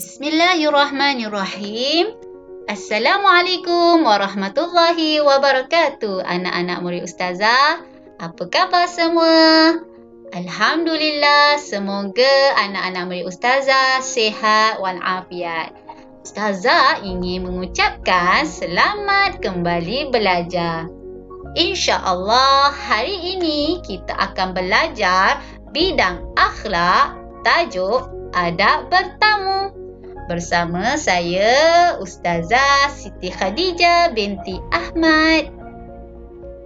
Bismillahirrahmanirrahim. Assalamualaikum warahmatullahi wabarakatuh. Anak-anak murid Ustazah, apa khabar semua? Alhamdulillah, semoga anak-anak murid Ustazah sihat walafiat. Ustazah ingin mengucapkan selamat kembali belajar. InsyaAllah hari ini kita akan belajar bidang akhlak, tajuk adab bertamu. Bersama saya, Ustazah Siti Khadijah binti Ahmad,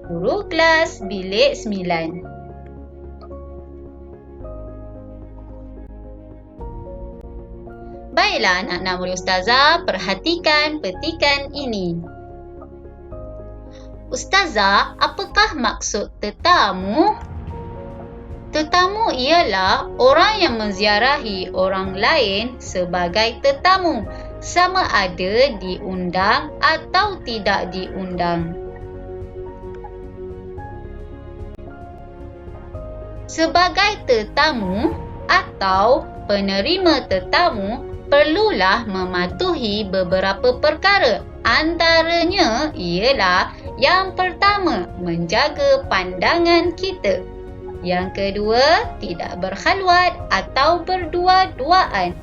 guru kelas bilik 9. Baiklah anak-anak murid Ustazah, perhatikan petikan ini. Ustazah, apakah maksud tetamu? Tetamu ialah orang yang menziarahi orang lain sebagai tetamu, sama ada diundang atau tidak diundang. Sebagai tetamu atau penerima tetamu, perlulah mematuhi beberapa perkara. Antaranya ialah yang pertama, menjaga pandangan kita. Yang kedua, tidak berkhalwat atau berdua-duaan.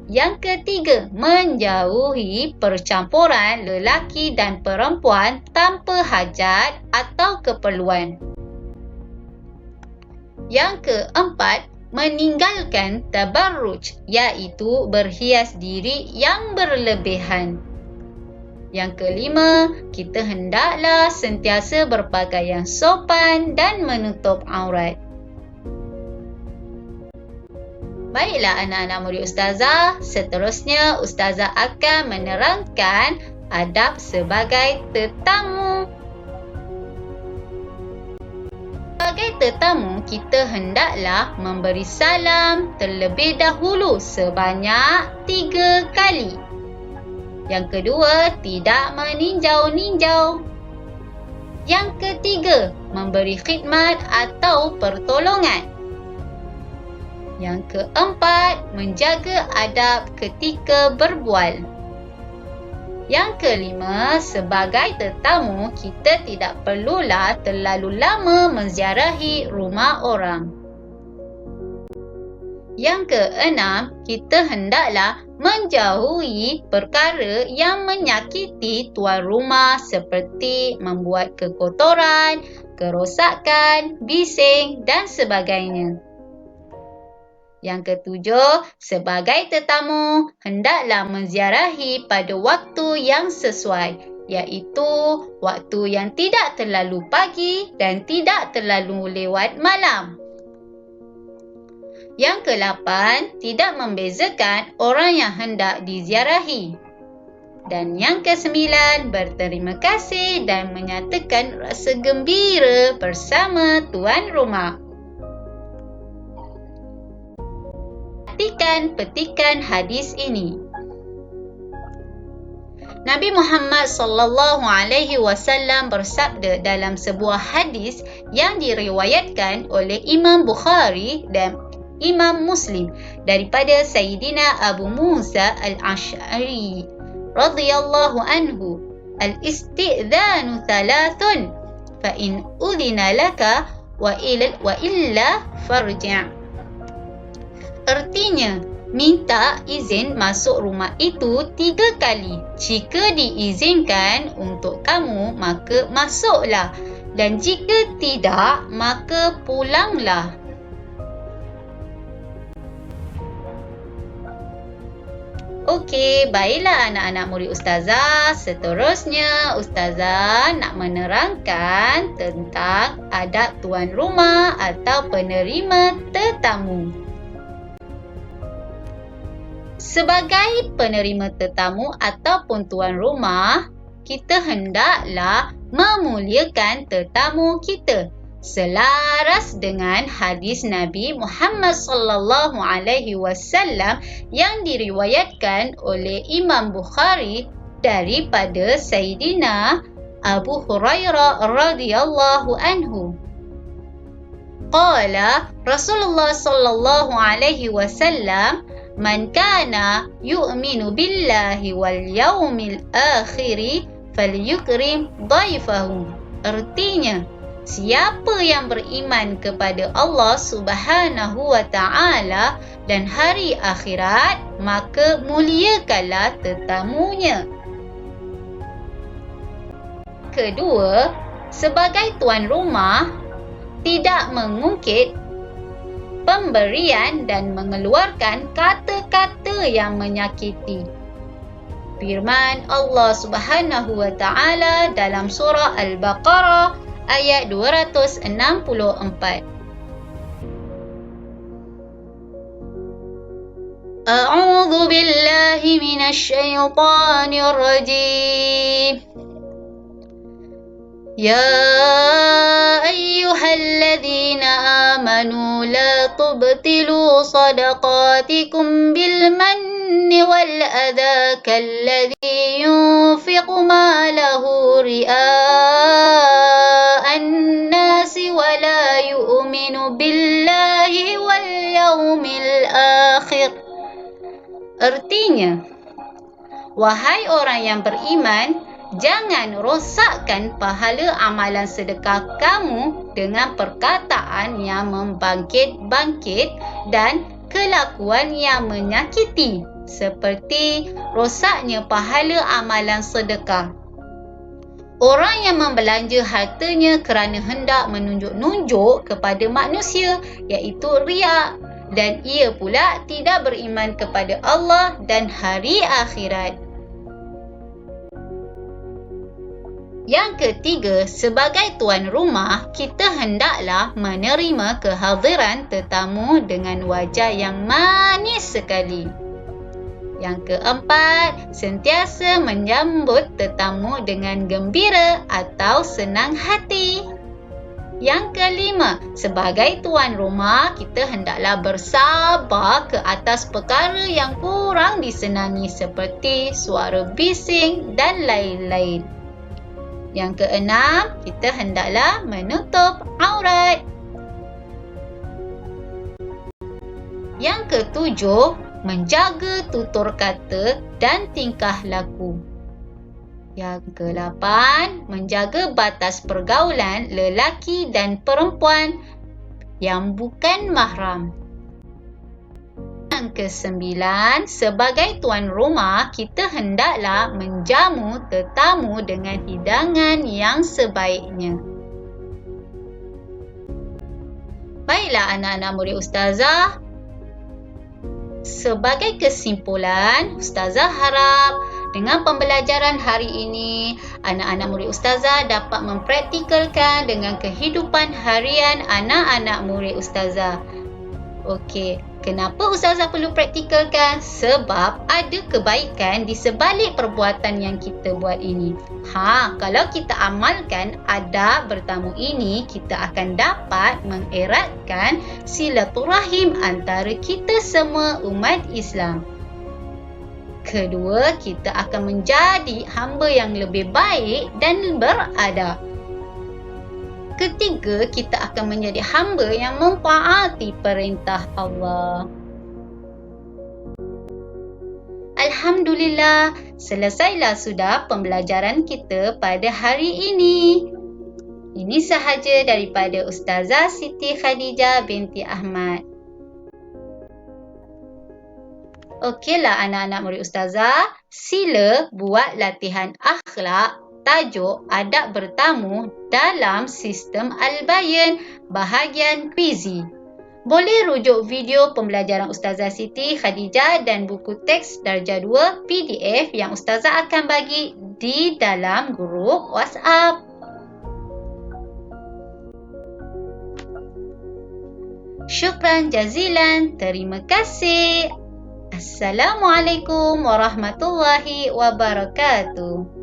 Yang ketiga, menjauhi percampuran lelaki dan perempuan tanpa hajat atau keperluan. Yang keempat, meninggalkan tabarruj, iaitu berhias diri yang berlebihan. Yang kelima, kita hendaklah sentiasa berpakaian sopan dan menutup aurat. Baiklah anak-anak murid Ustazah, seterusnya Ustazah akan menerangkan adab sebagai tetamu. Sebagai tetamu, kita hendaklah memberi salam terlebih dahulu sebanyak 3 kali. Yang kedua, tidak meninjau-ninjau. Yang ketiga, memberi khidmat atau pertolongan. Yang keempat, menjaga adab ketika berbual. Yang kelima, sebagai tetamu, kita tidak perlulah terlalu lama menziarahi rumah orang. Yang keenam, kita hendaklah menjauhi perkara yang menyakiti tuan rumah seperti membuat kekotoran, kerosakan, bising dan sebagainya. Yang ketujuh, sebagai tetamu, hendaklah menziarahi pada waktu yang sesuai, iaitu waktu yang tidak terlalu pagi dan tidak terlalu lewat malam. Yang ke-8, tidak membezakan orang yang hendak diziarahi. Dan yang ke-9, berterima kasih dan menyatakan rasa gembira bersama tuan rumah. Perhatikan petikan hadis ini. Nabi Muhammad SAW bersabda dalam sebuah hadis yang diriwayatkan oleh Imam Bukhari dan Imam Muslim daripada Sayyidina Abu Musa al-Ash'ari radhiyallahu anhu, al-istidhanu thalathun fa in udhina laka wa illa farji'. Artinya, minta izin masuk rumah itu 3 kali. Jika diizinkan untuk kamu, maka masuklah, dan jika tidak, maka pulanglah. Okey, baiklah anak-anak murid Ustazah. Seterusnya, Ustazah nak menerangkan tentang adab tuan rumah atau penerima tetamu. Sebagai penerima tetamu ataupun tuan rumah, kita hendaklah memuliakan tetamu kita. Selaras dengan hadis Nabi Muhammad SAW yang diriwayatkan oleh Imam Bukhari daripada Sayyidina Abu Hurairah radhiyallahu anhu. Qala Rasulullah sallallahu alaihi wasallam, Man kana yu'minu billahi wal yawmil akhiri falyukrim dhaifahu. Artinya, siapa yang beriman kepada Allah Subhanahu wa Ta'ala dan hari akhirat, maka muliakanlah tetamunya. Kedua, sebagai tuan rumah, tidak mengungkit pemberian dan mengeluarkan kata-kata yang menyakiti. Firman Allah Subhanahu wa Ta'ala dalam surah Al-Baqarah ayat 264. A'udzu billahi minasy syaithanir rajim. Ya ayyuhalladzina amanu la tubtilu sadaqatikum bil manni wal adha kalladzi yunfiqu malahu ria'an nasi wa la yu'minu billahi wal yawmil akhir. Artinya, wahai orang yang beriman, jangan rosakkan pahala amalan sedekah kamu dengan perkataan yang membangkit-bangkit dan kelakuan yang menyakiti, seperti rosaknya pahala amalan sedekah. Orang yang membelanja hartanya kerana hendak menunjuk-nunjuk kepada manusia, iaitu riya, dan ia pula tidak beriman kepada Allah dan hari akhirat. Yang ketiga, sebagai tuan rumah, kita hendaklah menerima kehadiran tetamu dengan wajah yang manis sekali. Yang keempat, sentiasa menyambut tetamu dengan gembira atau senang hati. Yang kelima, sebagai tuan rumah, kita hendaklah bersabar ke atas perkara yang kurang disenangi seperti suara bising dan lain-lain. Yang keenam, kita hendaklah menutup aurat. Yang ketujuh, menjaga tutur kata dan tingkah laku. Yang ke-8, menjaga batas pergaulan lelaki dan perempuan yang bukan mahram. Yang ke-9, sebagai tuan rumah, kita hendaklah menjamu tetamu dengan hidangan yang sebaiknya. Baiklah anak-anak murid Ustazah, sebagai kesimpulan, Ustazah harap dengan pembelajaran hari ini, anak-anak murid Ustazah dapat mempraktikalkan dengan kehidupan harian anak-anak murid Ustazah. Okey, kenapa Ustazah perlu praktikalkan? Sebab ada kebaikan di sebalik perbuatan yang kita buat ini. Kalau kita amalkan adab bertamu ini, kita akan dapat mengeratkan silaturahim antara kita semua umat Islam. Kedua, kita akan menjadi hamba yang lebih baik dan beradab. Ketiga, kita akan menjadi hamba yang mentaati perintah Allah. Alhamdulillah, selesailah sudah pembelajaran kita pada hari ini. Ini sahaja daripada Ustazah Siti Khadijah binti Ahmad. Okeylah anak-anak murid Ustazah, sila buat latihan akhlak tajuk adab bertamu dalam sistem Al-Bayan bahagian Quizy. Boleh rujuk video pembelajaran Ustazah Siti Khadijah dan buku teks darjah 2 PDF yang Ustazah akan bagi di dalam grup WhatsApp. Syukran jazilan. Terima kasih. Assalamualaikum warahmatullahi wabarakatuh.